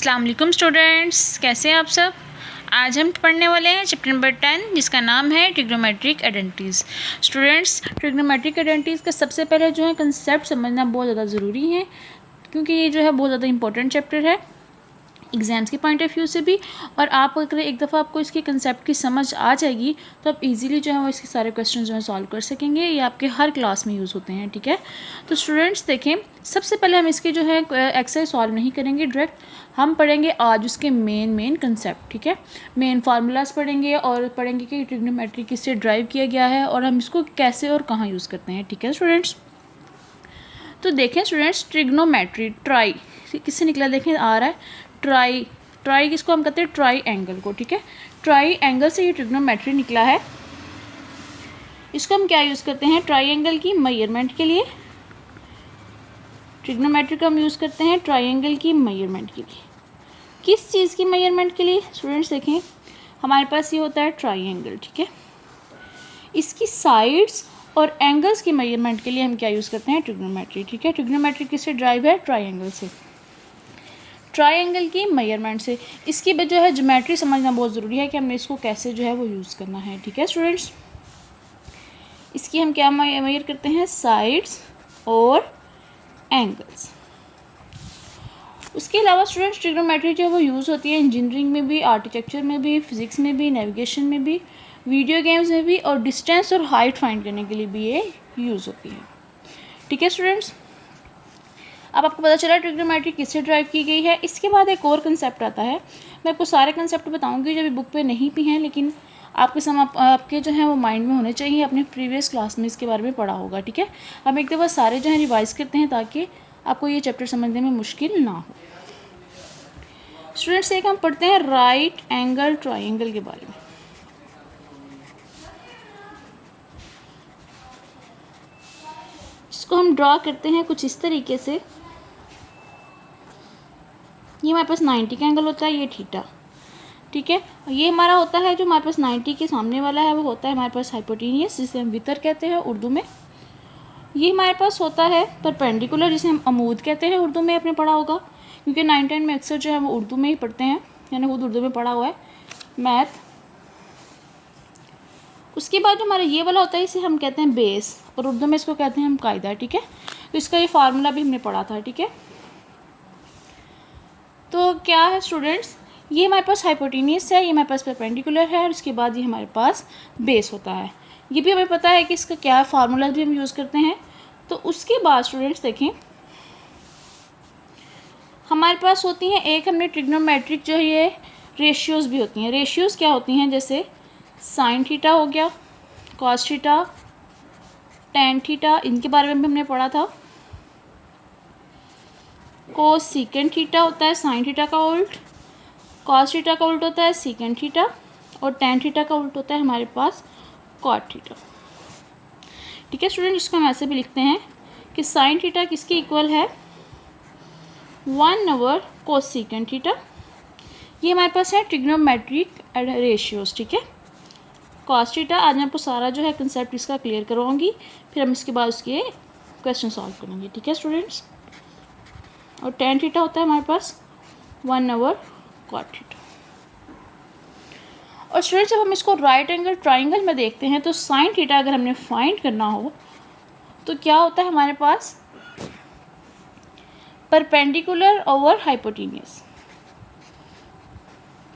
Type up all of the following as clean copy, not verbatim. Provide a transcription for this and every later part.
अस्सलाम वालेकुम स्टूडेंट्स, कैसे हैं आप सब। आज हम पढ़ने वाले हैं चैप्टर नंबर 10 जिसका नाम है trigonometric identities. Students, trigonometric identities का सबसे पहले जो है कंसेप्ट समझना बहुत ज़्यादा ज़रूरी है, क्योंकि ये जो है बहुत ज़्यादा इंपॉर्टेंट चैप्टर है एग्ज़ाम्स के पॉइंट ऑफ व्यू से भी। और आप अगर एक दफ़ा आपको इसके कंसेप्ट की समझ आ जाएगी तो आप इजीली जो है वो इसके सारे क्वेश्चन जो है सॉल्व कर सकेंगे। ये आपके हर क्लास में यूज़ होते हैं, ठीक है। तो स्टूडेंट्स देखें, सबसे पहले हम इसके जो है एक्सरसाइज सॉल्व नहीं करेंगे डायरेक्ट, हम पढ़ेंगे आज उसके मेन कंसेप्ट, ठीक है। मेन फार्मूलाज पढ़ेंगे और पढ़ेंगे कि ट्रिग्नोमेट्री किससे ड्राइव किया गया है और हम इसको कैसे और कहाँ यूज़ करते हैं, ठीक है स्टूडेंट्स। तो देखें स्टूडेंट्स, ट्रिग्नोमेट्री ट्राई किससे निकला, देखें आ रहा है ट्राई किसको हम कहते हैं, ट्राई एंगल को, ठीक है। ट्राई एंगल से ये ट्रिग्नोमेट्री निकला है। इसको हम क्या यूज़ करते हैं, ट्राई एंगल की मेजरमेंट के लिए। ट्रिग्नोमेट्री को हम यूज़ करते हैं ट्रायंगल की मेजरमेंट के लिए। किस चीज़ की मेजरमेंट के लिए स्टूडेंट्स, देखें हमारे पास ये होता है ट्रायंगल, ठीक है। इसकी साइड्स और एंगल्स की मेजरमेंट के लिए हम क्या यूज़ करते हैं, ट्रिग्नोमेट्री, ठीक है। ट्रिग्नोमेट्री किससे ड्राइव है, ट्रायंगल से, ट्रायंगल की मेजरमेंट से। इसकी जो है ज्योमेट्री समझना बहुत ज़रूरी है कि हमने इसको कैसे जो है वो यूज़ करना है, ठीक है स्टूडेंट्स। इसकी हम क्या मेजर करते हैं, साइड्स और एंगल्स। उसके अलावा स्टूडेंट्स ट्रिग्नोमेट्री जो है वो यूज़ होती है इंजीनियरिंग में भी, आर्किटेक्चर में भी, फिज़िक्स में भी, नेविगेशन में भी, वीडियो गेम्स में भी, और डिस्टेंस और हाइट फाइंड करने के लिए भी ये यूज़ होती है, ठीक है स्टूडेंट्स। अब आपको पता चला ट्रिग्नोमेट्री किससे ड्राइव की गई है। इसके बाद एक और कंसेप्ट आता है, मैं आपको सारे कंसेप्ट बताऊंगी जो अभी बुक पे नहीं भी हैं, लेकिन आपके जो है वो माइंड में होने चाहिए, अपने प्रीवियस क्लास में इसके बारे में पढ़ा होगा, ठीक है। हम एक दफ़ा सारे जो है रिवाइज़ करते हैं ताकि आपको ये चैप्टर समझने में मुश्किल ना हो। स्टूडेंट्स, एक हम पढ़ते हैं राइट एंगल ट्रायंगल के बारे में। इसको हम ड्रा करते हैं कुछ इस तरीके से। ये हमारे पास 90 का एंगल होता है, ये थीटा, ठीक है। ये हमारा होता है जो हमारे पास 90 के सामने वाला है वो होता है हमारे पास हाइपोटेनियस, जिसे हम वितर कहते हैं उर्दू में। ये हमारे पास होता है परपेंडिकुलर, जिसे हम अमूद कहते हैं उर्दू में, आपने पढ़ा होगा, क्योंकि 9-10 में अक्सर जो है वो उर्दू में ही पढ़ते हैं, यानी खुद उर्दू में पढ़ा हुआ है मैथ। उसके बाद जो हमारा ये वाला होता है इसे हम कहते हैं बेस, और उर्दू में इसको कहते हैं हम कायदा, ठीक है। तो इसका ये फार्मूला भी हमने पढ़ा था, ठीक है। तो क्या है स्टूडेंट्स, ये हमारे पास हाइपोटेनियस है, ये हमारे पास परपेंडिकुलर है, और इसके बाद ये हमारे पास बेस होता है। ये भी हमें पता है कि इसका क्या फार्मूला भी हम यूज़ करते हैं। तो उसके बाद स्टूडेंट्स देखें, हमारे पास होती हैं एक हमने ट्रिग्नोमेट्रिक जो ये रेशियोज़ भी होती हैं। रेशियोज़ क्या होती हैं, जैसे साइन थीटा हो गया, कॉस थीटा, टेन थीटा, इनके बारे में भी हमने पढ़ा था। कोस सीकेंड थीटा होता है साइन थीटा का उल्ट, कॉस थीटा का उल्ट होता है सीकेंड थीटा, और टेन थीटा का उल्ट होता है हमारे पास कॉट थीटा, ठीक है स्टूडेंट। इसको हम ऐसे भी लिखते हैं कि साइन थीटा किसके इक्वल है, 1/कोस सीकेंड थीटा। ये हमारे पास है ट्रिग्नोमेट्रिक रेशियोज़, ठीक है। कॉस थीटा, आज मैं आपको सारा जो है कंसेप्ट इसका क्लियर करवाऊंगी, फिर हम इसके बाद उसके क्वेश्चन सॉल्व करेंगे, ठीक है स्टूडेंट्स। और टेन थीटा होता है हमारे पास 1/कॉट थीटा। और स्टूडेंट्स, जब हम इसको राइट एंगल ट्रायंगल में देखते हैं तो साइन थीटा अगर हमने फाइंड करना हो तो क्या होता है हमारे पास, परपेंडिकुलर ओवर हाइपोटेनियस,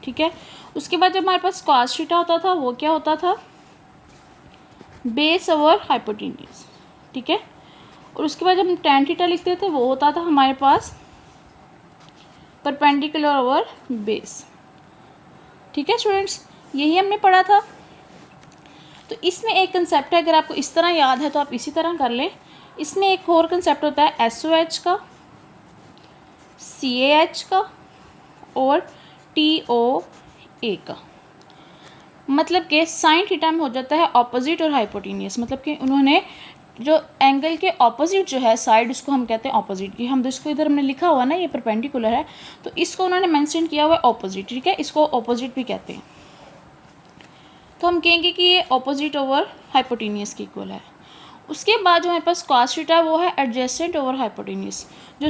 ठीक है। उसके बाद जब हमारे पास कॉस थीटा होता था वो क्या होता था, बेस ओवर हाइपोटेनियस, ठीक है। और उसके बाद जब हम टेन थीटा लिखते थे वो होता था हमारे पास परपेंडिकुलर ओवर बेस, ठीक है स्टूडेंट्स। यही हमने पढ़ा था। तो इसमें एक कंसेप्ट है, अगर आपको इस तरह याद है तो आप इसी तरह कर लें। इसमें एक और कंसेप्ट होता है SOH का, CAH का और TOA का। मतलब कि साइन थीटा में हो जाता है ऑपोजिट और हाइपोटेनियस, मतलब कि उन्होंने जो एंगल के ऑपोजिट जो है साइड, उसको हम कहते हैं ऑपोजिट की। हम तो इसको इधर हमने लिखा हुआ ना, ये परपेंडिकुलर है तो इसको उन्होंने मेंशन किया हुआ है ऑपोजिट, ठीक है। इसको ऑपोजिट भी कहते हैं, तो हम कहेंगे कि ये ऑपोजिट ओवर हाइपोटेनियस की इक्वल है। उसके बाद जो हमारे पास कॉस थीटा वो है एडजेसेंट ओवर हाइपोटेन्यूज, जो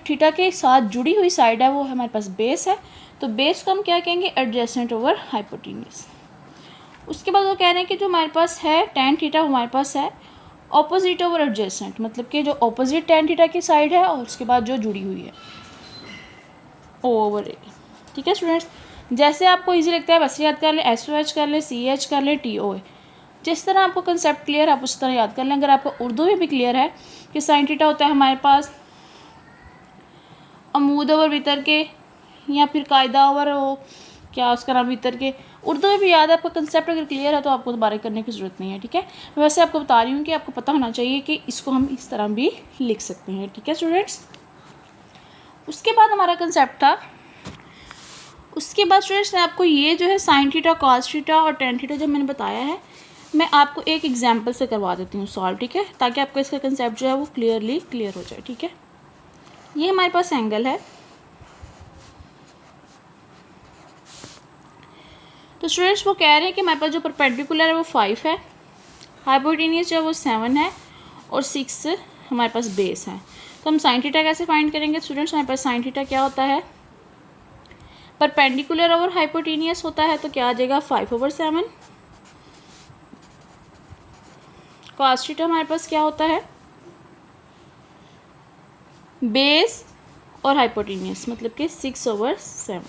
थीटा के साथ जुड़ी हुई साइड है वो हमारे पास बेस है, तो बेस को हम क्या कहेंगे, एडजेसेंट ओवर हाइपोटेन्यूज। उसके बाद वो कह रहे हैं कि जो हमारे पास है टेन थीटा हमारे पास है ऑपोजिट ओवर एडजेसेंट, मतलब कि जो ऑपोजिट टेन थीटा की साइड है और उसके बाद जो जुड़ी हुई है ओ ओवर ए। ठीक है स्टूडेंट्स, जैसे आपको इजी लगता है वैसे याद कर ले, SOH कर ले, CH कर ले, TOA, जिस तरह आपको कंसेप्ट क्लियर आप उस तरह याद कर लें। अगर आपको उर्दू में भी क्लियर है कि साइन थीटा होता है हमारे पास अमूद ओवर वितर के, या फिर कायदा ओवर हो क्या उसका नाम वितर के, उर्दू में भी याद है आपका कंसेप्ट, अगर क्लियर है तो आपको दोबारा करने की ज़रूरत नहीं है। ठीक है, मैं वैसे आपको बता रही हूँ कि आपको पता होना चाहिए कि इसको हम इस तरह भी लिख सकते हैं। ठीक है स्टूडेंट्स, उसके बाद हमारा कंसेप्ट था, उसके बाद स्टूडेंट्स मैं आपको ये जो है साइन थीटा, कॉस थीटा और टेन थीटा जब मैंने बताया है, मैं आपको एक एग्जांपल से करवा देती हूँ सॉल्व। ठीक है, ताकि आपको इसका कंसेप्ट जो है वो क्लियर हो जाए। ठीक है, ये हमारे पास एंगल है, तो स्टूडेंट्स वो कह रहे हैं कि हमारे पास जो परपेंडिकुलर है वो 5 है, हाइपोटेन्यूज जो है वो 7 है और 6 हमारे पास बेस है। तो हम साइन थीटा कैसे फाइंड करेंगे स्टूडेंट्स, हमारे पास साइन थीटा क्या होता है, परपेंडिकुलर ओवर हाइपोटेन्यूज होता है, तो क्या आ जाएगा 5/7। कॉस थीटा हमारे पास क्या होता है, बेस और हाइपोटेन्यूज, मतलब कि 6/7।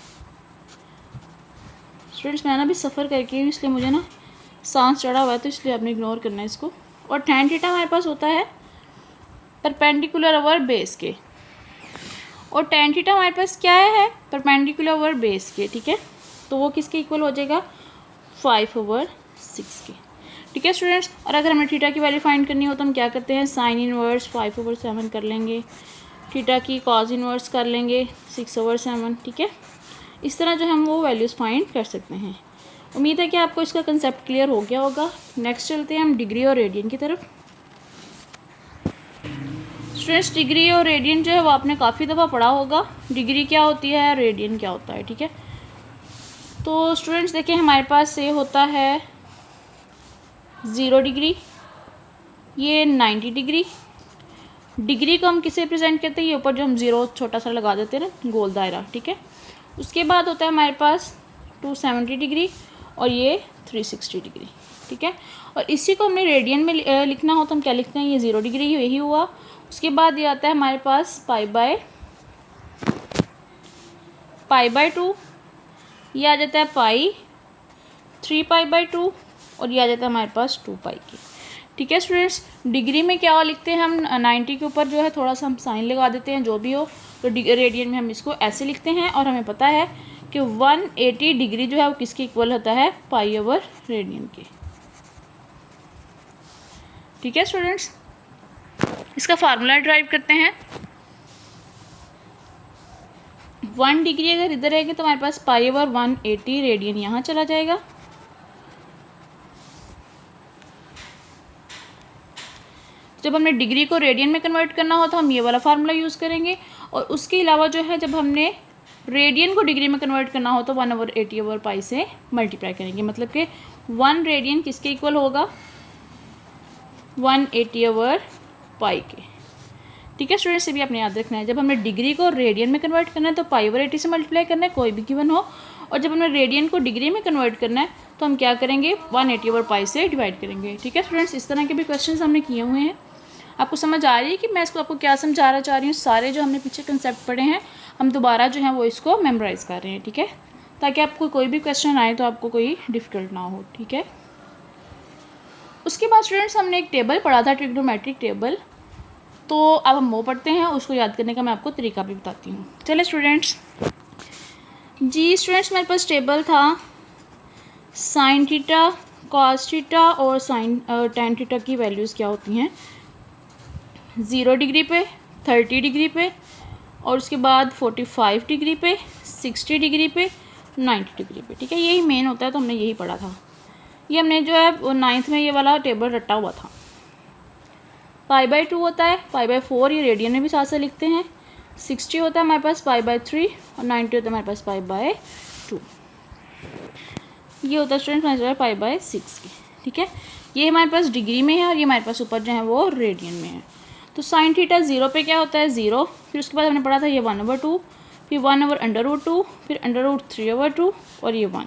स्टूडेंट्स मैं ना भी सफ़र करके हूँ इसलिए मुझे ना सांस चढ़ा हुआ है, तो इसलिए आपने इग्नोर करना है इसको। और टेन थीटा हमारे पास होता है परपेंडिकुलर ओवर बेस के, और टेन थीटा हमारे पास क्या है, परपेंडिकुलर ओवर बेस के। ठीक है, तो वो किसके इक्वल हो जाएगा, 5/6 के। ठीक है स्टूडेंट्स, और अगर हमें थीटा की वैल्यू फाइंड करनी हो तो हम क्या करते हैं, साइन इनवर्स 5/7 कर लेंगे, थीटा की कॉस इनवर्स कर लेंगे 6/7। ठीक है, इस तरह जो हम वो वैल्यूज़ फाइंड कर सकते हैं। उम्मीद है कि आपको इसका कंसेप्ट क्लियर हो गया होगा। नेक्स्ट चलते हैं हम डिग्री और रेडियन की तरफ। स्टूडेंट्स डिग्री और रेडियन जो है वो आपने काफ़ी दफ़ा पढ़ा होगा, डिग्री क्या होती है, रेडियन क्या होता है। ठीक है, तो स्टूडेंट्स देखिए हमारे पास ये होता है 0 डिग्री, ये 90 डिग्री। डिग्री को हम किसे प्रेजेंट करते हैं, ये ऊपर जो हम 0 छोटा सा लगा देते हैं ना, गोल दायरा। ठीक है, उसके बाद होता है हमारे पास 270 डिग्री और ये 360 डिग्री। ठीक है, और इसी को हमने रेडियन में लिखना हो तो हम क्या लिखते हैं, ये 0 डिग्री यही हुआ। उसके बाद ये आता है हमारे पास पाई/2, ये आ जाता है पाई, 3π/2 और ये आ जाता है हमारे पास 2π की। ठीक है स्टूडेंट्स, डिग्री में क्या लिखते हैं हम, 90 के ऊपर जो है थोड़ा सा हम साइन लगा देते हैं, जो भी हो, तो रेडियन में हम इसको ऐसे लिखते हैं। और हमें पता है कि 180 डिग्री जो है वो किसके इक्वल होता है, पाई/रेडियन के। ठीक है स्टूडेंट्स, इसका फार्मूला ड्राइव करते हैं। 1 डिग्री अगर इधर रहेगी तो हमारे पास पाई/180 रेडियन यहाँ चला जाएगा। जब हमने डिग्री को रेडियन में कन्वर्ट करना हो तो हम ये वाला फार्मूला यूज़ करेंगे। और उसके अलावा जो है जब हमने रेडियन को डिग्री में कन्वर्ट करना हो तो 1/80/पाई से मल्टीप्लाई करेंगे, मतलब कि 1 रेडियन किसके इक्वल होगा, 180/पाई के। ठीक है स्टूडेंट्स, ये भी आपने याद रखना है, जब हमने डिग्री को रेडियन में कन्वर्ट करना है तो पाई/80 से मल्टीप्लाई करना है, कोई भी गिवन हो। और जब हमने रेडियन को डिग्री में कन्वर्ट करना है तो हम क्या करेंगे, 180/पाई से डिवाइड करेंगे। ठीक है स्टूडेंट्स, इस तरह के भी क्वेश्चन हमने किए हुए हैं। आपको समझ आ रही है कि मैं इसको आपको क्या समझाना चाह रही हूँ, सारे जो हमने पीछे कंसेप्ट पढ़े हैं हम दोबारा जो है वो इसको मेमोराइज़ कर रहे हैं। ठीक है, ताकि आपको कोई भी क्वेश्चन आए तो आपको कोई डिफ़िकल्ट ना हो। ठीक है, उसके बाद स्टूडेंट्स हमने एक टेबल पढ़ा था, ट्रिग्नोमेट्रिक टेबल, तो अब हम वो पढ़ते हैं, उसको याद करने का मैं आपको तरीका भी बताती हूँ। चलिए स्टूडेंट्स, जी स्टूडेंट्स मेरे पास टेबल था साइन थीटा, कॉस थीटा और टेन थीटा की वैल्यूज़ क्या होती हैं 0 डिग्री पे, 30 डिग्री पे, और उसके बाद 45 डिग्री पे, 60 डिग्री पे, 90 डिग्री पे। ठीक है, यही मेन होता है, तो हमने यही पढ़ा था। ये हमने जो है 9th में ये वाला टेबल रटा हुआ था। पाई/2 होता है, पाई/4 ये रेडियन में भी साथ से लिखते हैं, 60 होता है हमारे पास पाई/3 और 90 होता है हमारे पास पाई/2। ये होता है स्टूडेंट हमारे पाई/6 की। ठीक है, ये हमारे पास डिग्री में है और ये हमारे पास ऊपर जो है वो रेडियन में है। तो साइन थीटा 0 पे क्या होता है 0, फिर उसके बाद हमने पढ़ा था ये 1/2, फिर 1/√2, फिर √3/2 और ये 1।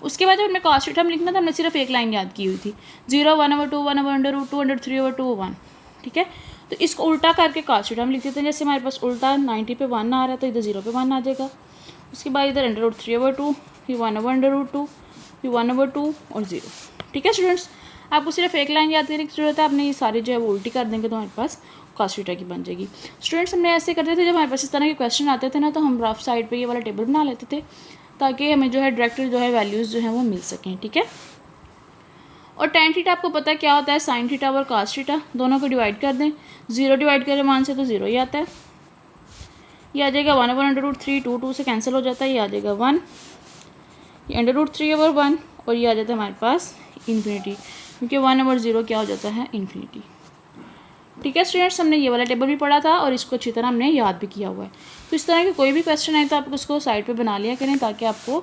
उसके बाद जब हमने कॉस थीटा में लिखना था हमने सिर्फ एक लाइन याद की हुई थी 0, 1/2, 1/√2, √3/2, 1। ठीक है, तो इसको उल्टा करके कॉस थीटा में लिख देते हैं। जैसे हमारे पास उल्टा 90 पे 1 आ रहा है तो इधर 0 पे 1 आ जाएगा। उसके बाद इधर √3/2, फिर 1/√2, फिर 1/2 और 0। ठीक है स्टूडेंट्स, आपको सिर्फ एक लाइन याद करने की जरूरत है। आपने ये सारे जो है वो उल्टी कर देंगे तो हमारे पास कॉस थीटा की बन जाएगी। स्टूडेंट्स हमने ऐसे करते थे, जब हमारे पास इस तरह के क्वेश्चन आते थे ना तो हम रफ साइड पे ये वाला टेबल बना लेते थे ताकि हमें जो है डायरेक्ट जो है वैल्यूज़ जो है वो मिल सकें। ठीक है, और tan थीटा आपको पता है क्या होता है, साइन थीटा और कॉस थीटा दोनों को डिवाइड कर दें, 0 डिवाइड करें मान से तो 0 ही आता है। ये आ जाएगा 1/√3, 2 से कैंसिल हो जाता है, ये आ जाएगा 1, ये √3/1 और ये आ जाता है हमारे पास इन्फिनिटी, क्योंकि 1/0 क्या हो जाता है इन्फिनिटी। ठीक है स्टूडेंट्स, हमने ये वाला टेबल भी पढ़ा था और इसको अच्छी तरह हमने याद भी किया हुआ है। तो इस तरह के कोई भी क्वेश्चन आए तो आप उसको साइड पे बना लिया करें ताकि आपको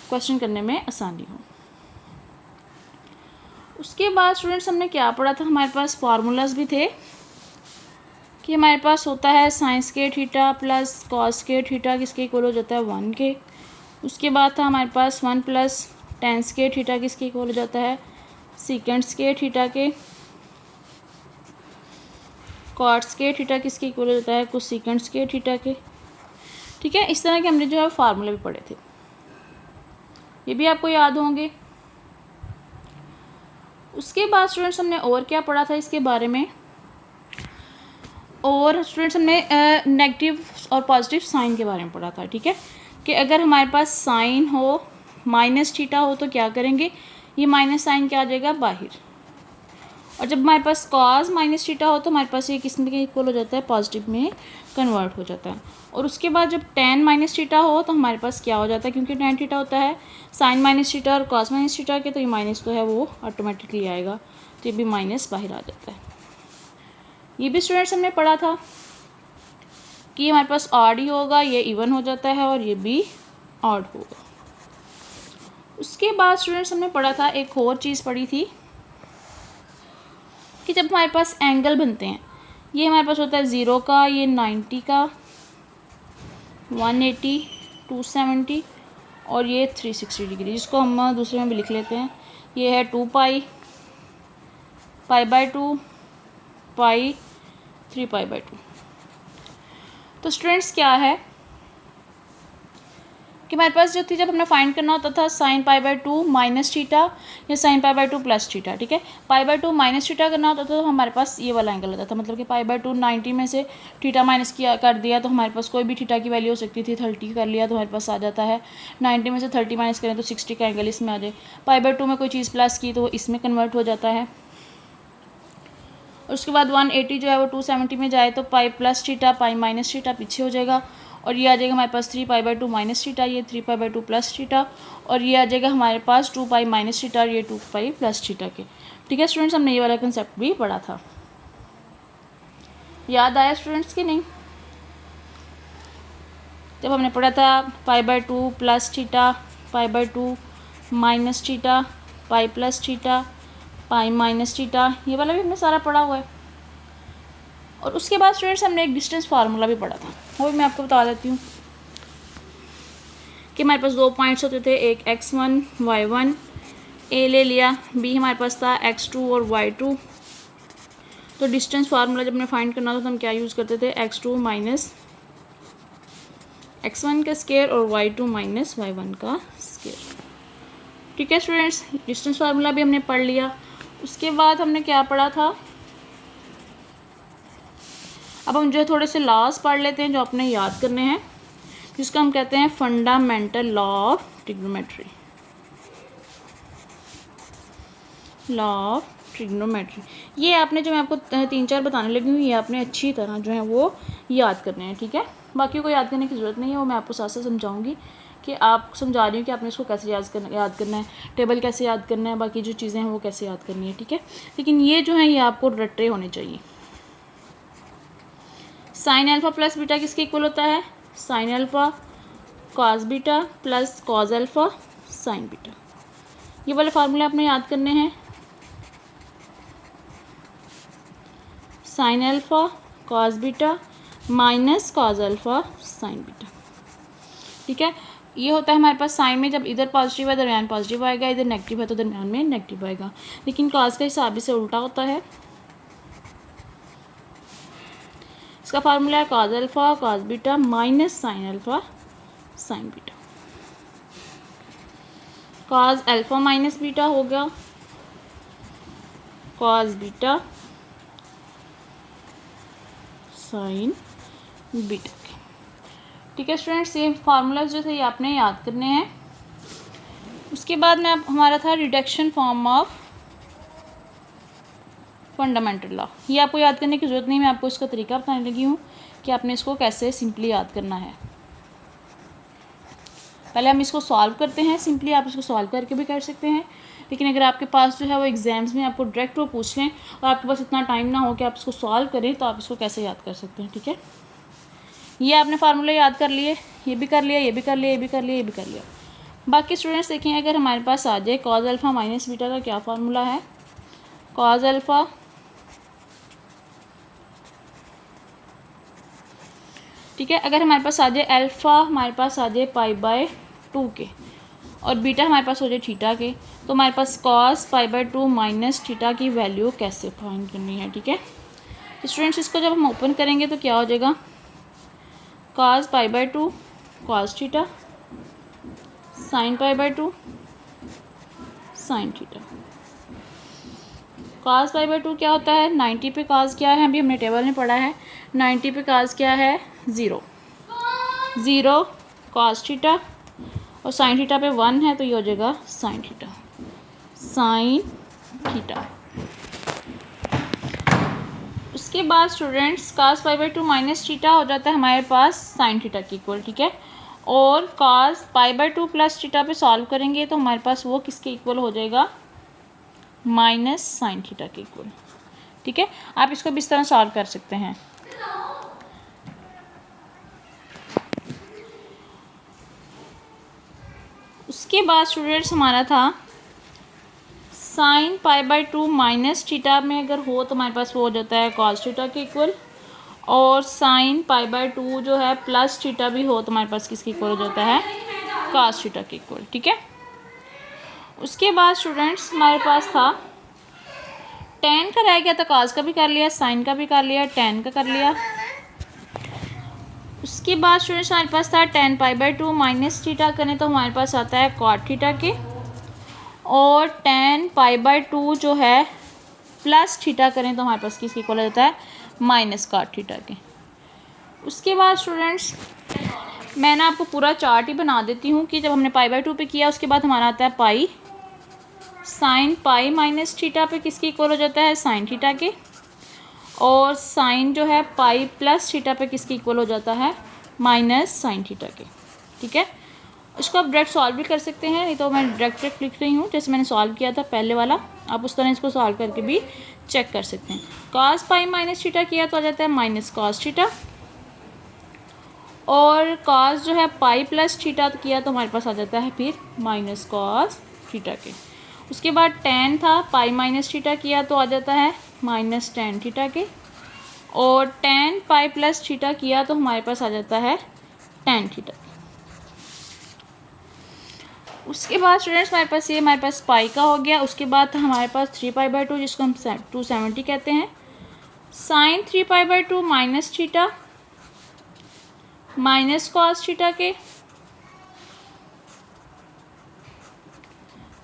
क्वेश्चन करने में आसानी हो। उसके बाद स्टूडेंट्स हमने क्या पढ़ा था, हमारे पास फार्मूलाज भी थे कि हमारे पास होता है साइंस के थीटा प्लस कॉस के थीटा किसके इक्वल हो जाता है 1 के। उसके बाद था हमारे पास 1 प्लस टेंस के थीटा किसके इक्वल हो जाता है सीकेंड्स के थीटा के। कॉट्स के थीटा किसके इक्वल हो जाता है कुछ सीकेंड्स के थीटा के। ठीक है, इस तरह के हमने जो है फार्मूले भी पढ़े थे, ये भी आपको याद होंगे। उसके बाद स्टूडेंट्स हमने और क्या पढ़ा था इसके बारे में, और स्टूडेंट्स हमने नेगेटिव और पॉजिटिव साइन के बारे में पढ़ा था। ठीक है, कि अगर हमारे पास साइन हो माइनस थीटा हो तो क्या करेंगे, ये माइनस साइन क्या आ जाएगा बाहर, और जब हमारे पास कॉस माइनस थीटा हो तो हमारे पास ये किस में के इक्वल हो जाता है पॉजिटिव में कन्वर्ट हो जाता है। और उसके बाद जब टेन माइनस थीटा हो तो हमारे पास क्या हो जाता है, क्योंकि टेन थीटा होता है साइन माइनस थीटा और कॉस माइनस थीटा के, तो ये माइनस तो है वो ऑटोमेटिकली आएगा, तो ये भी माइनस बाहर आ जाता है। ये भी स्टूडेंट्स हमने पढ़ा था कि हमारे पास ऑड ही होगा, ये इवन हो जाता है और ये भी ऑड होगा। उसके बाद स्टूडेंट्स हमने पढ़ा था एक और चीज़ पढ़ी थी कि जब हमारे पास एंगल बनते हैं, ये हमारे पास होता है 0 का, ये 90 का, 180, 270 और ये 360 डिग्री, जिसको हम दूसरे में भी लिख लेते हैं। ये है 2 पाई, π/2, पाई, 3π/2। तो स्टूडेंट्स क्या है कि हमारे पास जो थी जब हमने फाइंड करना होता था साइन π/2 माइनस थीटा या साइन π/2 प्लस थीटा। ठीक है, π/2 माइनस थीटा करना होता था तो हमारे पास ये वाला एंगल होता था, मतलब कि π/2 90 में से थीटा माइनस किया कर दिया तो हमारे पास कोई भी थीटा की वैल्यू हो सकती थी, 30 कर लिया तो हमारे पास आ जाता है 90 में से 30 माइनस करें तो 60 का एंगल इसमें आ जाए। π/2 में कोई चीज़ प्लस की तो वो इसमें कन्वर्ट हो जाता है। उसके बाद 180 जो है वो 270 में जाए तो पाई plus theta pi minus theta पीछे हो जाएगा, और ये आ जाएगा हमारे पास 3π/2 माइनस थीटा, ये 3π/2 प्लस थीटा, और ये आ जाएगा हमारे पास 2π माइनस थीटा और ये 2π प्लस थीटा के। ठीक है स्टूडेंट्स, हमने ये वाला कंसेप्ट भी पढ़ा था, याद आया स्टूडेंट्स कि नहीं। जब हमने पढ़ा था π/2 plus theta, π/2 minus theta, pi plus theta, pi minus theta, ये वाला भी हमने सारा पढ़ा हुआ है। और उसके बाद स्टूडेंट्स हमने एक डिस्टेंस फार्मूला भी पढ़ा था, वो भी मैं आपको बता देती हूँ कि हमारे पास 2 पॉइंट्स होते थे, एक x1 y1, ए ले लिया, बी हमारे पास था x2 और y2। तो डिस्टेंस फार्मूला जब हमने फाइंड करना था तो हम क्या यूज़ करते थे, x2 माइनस x1 का स्क्वायर और y2 माइनस y1 का स्क्वायर। ठीक है स्टूडेंट्स, डिस्टेंस फार्मूला भी हमने पढ़ लिया। उसके बाद हमने क्या पढ़ा था, अब हम जो है थोड़े से लॉज पढ़ लेते हैं जो आपने याद करने हैं, जिसको हम कहते हैं fundamental law of trigonometry. Law of trigonometry, ये आपने जो मैं आपको 3-4 बताने लगी हूँ, ये आपने अच्छी तरह जो है वो याद करने हैं। ठीक है, बाकी को याद करने की ज़रूरत नहीं है, वो मैं आपको साथ साथ समझाऊंगी कि आप समझा रही हूँ कि आपने इसको कैसे याद करना है, टेबल कैसे याद करना है, बाकी जो चीज़ें हैं वो कैसे याद करनी है। ठीक है, लेकिन ये जो है ये आपको रटे होने चाहिए। साइन अल्फ़ा प्लस बीटा किसके इक्वल होता है, sine alpha cos beta plus cos alpha sine beta. ये वाले फार्मूले आपने याद करने हैं। Sine alpha cos beta minus cos alpha sine beta. ठीक है, ये होता है हमारे पास साइन में, जब इधर पॉजिटिव है दरमियान पॉजिटिव आएगा, इधर नेगेटिव है तो दरमियान में नेगेटिव आएगा। लेकिन कॉस का हिसाब से उल्टा होता है। इसका फार्मूला है cos alpha cos beta minus sine alpha sine beta. Cos alpha minus beta हो गया कॉस बीटा साइन बीटा। ठीक है स्टूडेंट्स, ये फार्मूलाज जो थे ये आपने याद करने हैं। उसके बाद में अब हमारा था reduction form of fundamental law. ये आपको याद करने की ज़रूरत नहीं, मैं आपको इसका तरीका बताने लगी हूँ कि आपने इसको कैसे सिंपली याद करना है। पहले हम इसको सॉल्व करते हैं सिंपली, आप इसको सॉल्व करके भी कर सकते हैं, लेकिन अगर आपके पास जो है वो एग्ज़ाम्स में आपको डायरेक्ट वो पूछ लें और आपके पास इतना टाइम ना हो कि आप इसको सॉल्व करें, तो आप इसको कैसे याद कर सकते हैं। ठीक है, ये आपने फार्मूला याद कर लिए, ये भी कर लिया, ये भी कर लिया, ये भी कर लिया, ये भी कर लिया। बाकी स्टूडेंट्स देखें, अगर हमारे पास आ जाए कॉस अल्फ़ा माइनस बीटा का क्या फार्मूला है, कॉस अल्फ़ा ठीक है, अगर हमारे पास आ जाए अल्फ़ा, हमारे पास आ जाए π/2 के और बीटा हमारे पास हो जाए थीटा के, तो हमारे पास कॉस π/2 माइनस थीटा की वैल्यू कैसे फाइंड करनी है। ठीक है, तो स्टूडेंट्स इसको जब हम ओपन करेंगे तो क्या हो जाएगा, cos π/2 cos theta sine π/2 sine theta. Cos π/2 क्या होता है, 90 पे कॉस क्या है, अभी हमने टेबल में पढ़ा है, 90 पे कॉस क्या है, 0 कॉस थीटा और साइन थीटा पे 1 है, तो ये हो जाएगा साइन थीटा साइन थीटा। उसके बाद स्टूडेंट्स कॉस π/2 माइनस थीटा हो जाता है हमारे पास साइन थीटा के इक्वल। ठीक है, और कॉस π/2 प्लस थीटा पे सॉल्व करेंगे तो हमारे पास वो किसके इक्वल हो जाएगा, माइनस साइन थीटा के इक्वल। ठीक है, आप इसको भी इस तरह सॉल्व कर सकते हैं। उसके बाद स्टूडेंट्स हमारा था साइन π/2 माइनस थीटा में अगर हो तो हमारे पास वो हो जाता है कॉस थीटा के इक्वल, और साइन π/2 जो है प्लस थीटा भी हो तो हमारे पास किसके इक्वल हो जाता है, कॉस थीटा के इक्वल। ठीक है, उसके बाद स्टूडेंट्स हमारे पास था टेन का रह गया था, कॉस का भी कर लिया, साइन का भी कर लिया, टेन का कर लिया। उसके बाद स्टूडेंट्स हमारे पास था टेन π/2 माइनस थीटा करें तो हमारे पास आता है कॉट थीटा के, और टेन π/2 जो है प्लस थीटा करें तो हमारे पास किसके इक्वल हो जाता है, माइनस कॉट थीटा के। उसके बाद स्टूडेंट्स मैं ना आपको पूरा चार्ट ही बना देती हूँ कि जब हमने π/2 पे किया उसके बाद हमारा आता है पाई, साइन पाई माइनस थीटा पे किसके इक्वल हो जाता है, साइन थीटा के, और साइन जो है पाई प्लस थीटा पे किसके इक्वल हो जाता है, माइनस साइन थीटा के। ठीक है, इसको आप डायरेक्ट सॉल्व भी कर सकते हैं, नहीं तो मैं डायरेक्ट लिख रही हूँ जैसे मैंने सॉल्व किया था पहले वाला, आप उस तरह इसको सॉल्व करके भी चेक कर सकते हैं। कॉस पाई माइनस थीटा किया तो आ जाता है माइनस कॉस थीटा, और कॉस जो है पाई प्लस थीटा किया तो हमारे पास आ जाता है फिर माइनस कॉस थीटा के। उसके बाद टेन था, पाई माइनस थीटा किया तो आ जाता है माइनस टेन थीटा के, और टेन पाई प्लस थीटा किया तो हमारे पास आ जाता है टेन थीटा। उसके बाद स्टूडेंट्स हमारे पास पाई का हो गया। उसके बाद था हमारे पास 3π/2 जिसको हम 270 कहते हैं, sine 3π/2 minus theta minus cos theta के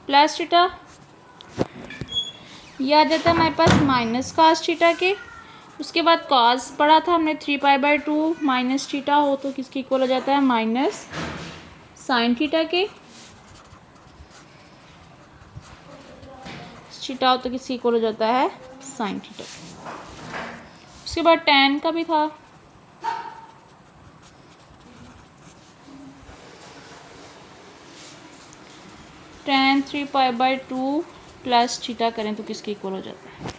प्लस थीटा, यह आ जाता है हमारे पास माइनस कॉस थीटा के। उसके बाद कॉस पढ़ा था हमने 3π/2 माइनस थीटा हो तो किसके इक्वल हो जाता है, माइनस साइन थीटा के, थीटा हो तो किसके इक्वल हो जाता है, साइन थीटा। उसके बाद टेन का भी था, टेन 3π/2 प्लस थीटा करें तो किसके इक्वल हो जाता है।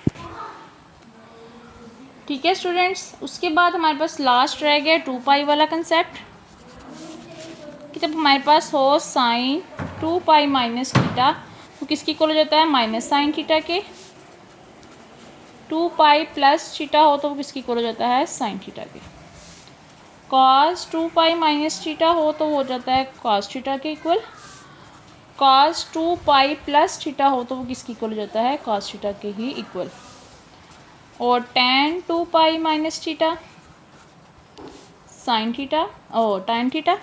ठीक है स्टूडेंट्स, उसके बाद हमारे पास लास्ट रह गया 2π वाला कंसेप्ट कि जब हमारे पास हो साइन 2π माइनस थीटा तो किसके इक्वल हो जाता है, माइनस साइन थीटा के, 2 पाई प्लस थीटा हो तो वो किसकी इक्वल हो जाता है, साइन थीटा के। कॉस 2 पाई माइनस थीटा हो तो वो हो जाता है कॉस थीटा के इक्वल। कॉस 2 पाई प्लस थीटा हो तो वो किसकी इक्वल हो जाता है, कॉस थीटा के ही इक्वल। और टेन 2 पाई माइनस थीटा साइन थीटा और टाइन थीटा।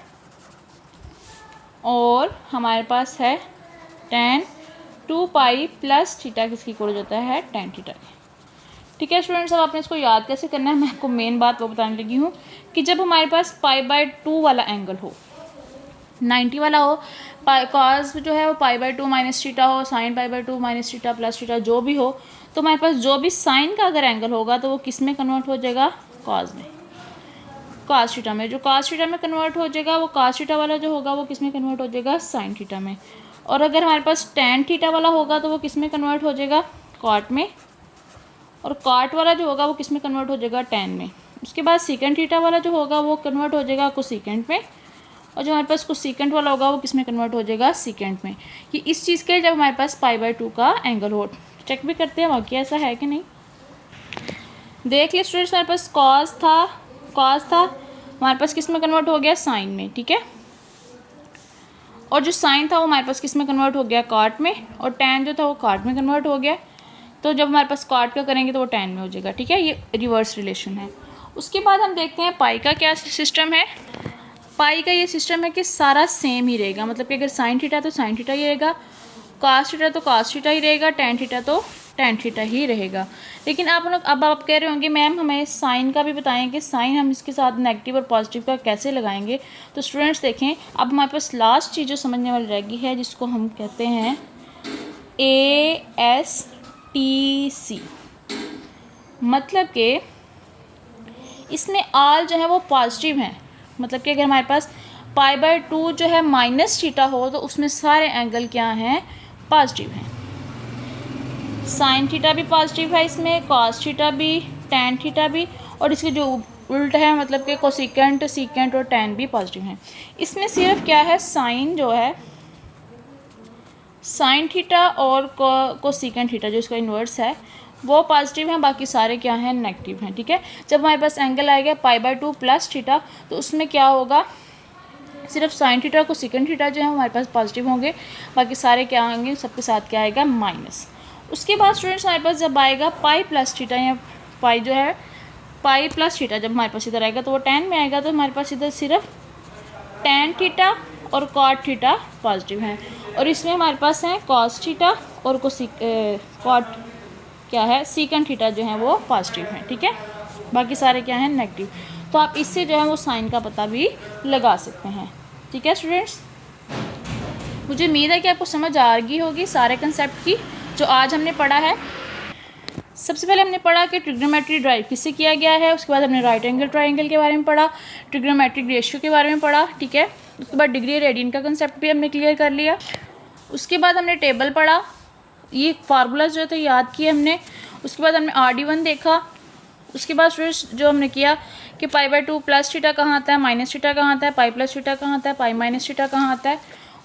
और हमारे पास है टेन 2 पाई प्लस थीटा किसकी इक्वल हो जाता है, टेन थीटा। ठीक है स्टूडेंट्स, अब आपने इसको याद कैसे करना है, मैं आपको मेन बात वो बताने लगी हूँ कि जब हमारे पास π/2 वाला एंगल हो, 90 वाला हो, कॉस जो है वो π/2 माइनस थीटा हो, sine π/2 minus theta plus theta जो भी हो, तो हमारे पास जो भी साइन का अगर एंगल होगा तो वो किस में कन्वर्ट हो जाएगा, कॉस में, कॉस थीटा में। जो कॉस थीटा में कन्वर्ट हो जाएगा वो कॉस थीटा वाला जो होगा वो किस में कन्वर्ट हो जाएगा, साइन थीटा में। और अगर हमारे पास टेन थीटा वाला होगा तो वो किस में कन्वर्ट हो जाएगा, कॉट में। और कॉट वाला जो होगा वो किस में कन्वर्ट हो जाएगा, टेन में। उसके बाद सीकेंट थीटा वाला जो होगा वो कन्वर्ट हो जाएगा कोसीकेंट में। और जो हमारे पास कोसीकेंट वाला होगा वो किस में कन्वर्ट हो जाएगा, सीकेंट में। ये इस चीज़ के जब हमारे पास π/2 का एंगल हो। चेक भी करते हैं वाकई ऐसा है कि नहीं। देख लिया स्टूडेंट्स, हमारे पास कॉस था हमारे पास किस में कन्वर्ट हो गया, साइन में। ठीक है, और जो साइन था वो हमारे पास किस में कन्वर्ट हो गया, कॉट में। और टेन जो था वो कॉट में कन्वर्ट हो गया। तो जब हमारे पास कॉट का करेंगे तो वो टेन में हो जाएगा। ठीक है, ये रिवर्स रिलेशन है। उसके बाद हम देखते हैं पाई का क्या सिस्टम है। पाई का ये सिस्टम है कि सारा सेम ही रहेगा, मतलब कि अगर साइन थीटा तो साइन थीटा ही रहेगा, कॉस थीटा तो कॉस थीटा ही रहेगा, टेन थीटा तो टेन थीटा ही रहेगा। लेकिन आप लोग अब आप कह रहे होंगे मैम हमें साइन का भी बताएं कि साइन हम इसके साथ नेगेटिव और पॉजिटिव का कैसे लगाएंगे। तो स्टूडेंट्स देखें, अब हमारे पास लास्ट चीज़ जो समझने वाली रहेगी है जिसको हम कहते हैं ASTC, मतलब कि इसमें आल जो है वो पॉजिटिव हैं। मतलब कि अगर हमारे पास π/2 जो है माइनस थीटा हो तो उसमें सारे एंगल क्या हैं, पॉजिटिव हैं। साइन थीटा भी पॉजिटिव है इसमें, कॉस थीटा भी, टेन थीटा भी, और इसके जो उल्टा है मतलब कि कोसिकेंट, सीकेंट और टेन भी पॉजिटिव हैं। इसमें सिर्फ क्या है, साइन जो है, साइन थीटा और कोसिकेंट थीटा जो इसका इन्वर्स है वो पॉजिटिव हैं, बाकी सारे क्या हैं, नेगेटिव हैं। ठीक है, जब हमारे पास एंगल आएगा π/2 प्लस थीटा तो उसमें क्या होगा, सिर्फ साइन थीटा को सेकेंड थीटा जो है हमारे पास पॉजिटिव होंगे, बाकी सारे क्या होंगे, सबके साथ क्या आएगा, माइनस। उसके बाद स्टूडेंट्स हमारे पास जब आएगा पाई प्लस थीटा, या पाई जो है पाई प्लस थीटा जब हमारे पास इधर आएगा तो वो टेन में आएगा, तो हमारे पास इधर सिर्फ टेन थीटा और कॉट थीटा पॉजिटिव हैं। और इसमें हमारे पास हैं कॉस थीटा और कॉट क्या है, सीकेंट थीटा जो है वो पॉजिटिव हैं। ठीक है, बाकी सारे क्या हैं, नेगेटिव। तो आप इससे जो है वो साइन का पता भी लगा सकते हैं। ठीक है स्टूडेंट्स, मुझे उम्मीद है कि आपको समझ आ गई होगी सारे कंसेप्ट की जो आज हमने पढ़ा है। सबसे पहले हमने पढ़ा कि ट्रिग्नोमेट्री ड्राइव किससे किया गया है, उसके बाद हमने राइट एंगल ट्राइंगल के बारे में पढ़ा, ट्रिग्नोमेट्रिक रेशियो के बारे में पढ़ा। ठीक है, उसके बाद डिग्री रेडियन का कंसेप्ट भी हमने क्लियर कर लिया। उसके बाद हमने टेबल पढ़ा, ये फार्मूलाज जो थे याद किए हमने। उसके बाद हमने RD1 देखा। उसके बाद जो हमने किया कि π/2 प्लस थीटा कहाँ आता है, माइनस थीटा कहाँ आता है, पाई प्लस थीटा कहाँ आता है, पाई माइनस थीटा कहाँ आता है।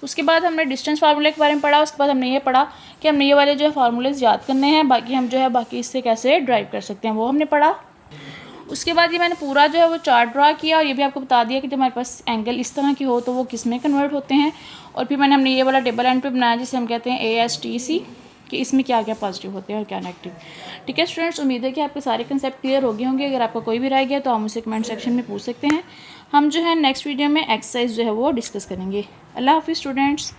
उसके बाद हमने डिस्टेंस फार्मूले के बारे में पढ़ा। उसके बाद हमने ये पढ़ा कि हमने ये वाले जो है फार्मूलेज याद करने हैं, बाकी हम जो है बाकी इससे कैसे ड्राइव कर सकते हैं वो हमने पढ़ा। उसके बाद ये मैंने पूरा जो है वो चार्ट ड्रा किया और ये भी आपको बता दिया कि जब हमारे पास एंगल इस तरह की हो तो वो किस में कन्वर्ट होते हैं। और फिर हमने ये वाला टेबल एंड पे बनाया जिसे हम कहते हैं ASTC, कि इसमें क्या क्या पॉजिटिव होते हैं और क्या नेगेटिव। ठीक है स्टूडेंट्स, उम्मीद है कि आपके सारे कंसेप्ट क्लियर हो गए होंगे। अगर आपका कोई भी रह गया तो आप मुझसे कमेंट सेक्शन में पूछ सकते हैं। हम जो है नेक्स्ट वीडियो में एक्सरसाइज जो है वो डिस्कस करेंगे। अल्लाह हाफिज़ स्टूडेंट्स।